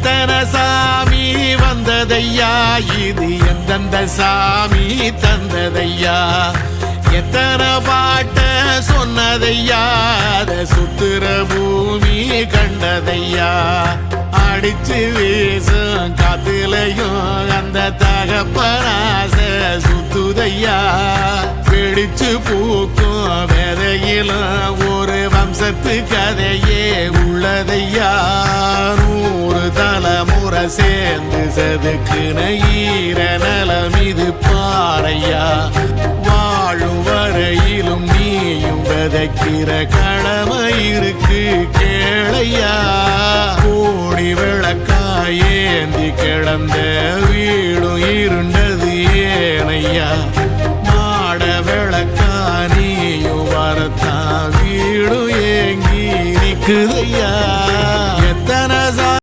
எத்தனை சாமி வந்ததையா, இது எந்தெந்த சாமி தந்ததையா, எத்தனை பாட்ட சொன்னதையா, அத சுத்துற பூமி கண்டதையா, அடிச்சு வீசும் காத்துலையும் அந்த தகப்பனாச சுத்துதையா, பிடிச்சு பூக்கும் விதையிலும் ஒரு வம்சத்து கதையே உள்ளதையா, 100 தலைமுறை சேர்ந்து செதுக்குன ஈர நலம் இது பாறையா, வாழும் வரையிலும் நீயும் விதைக்கிற கடமை இருக்கு கேளையா, கோடி விளக்காயேந்தி கிடந்த வீடும் இருண்டது ஏனையா, மாட விளக்கா நீயும் வரத்தான் வீடும் ஏங்கி நிக்குதையா.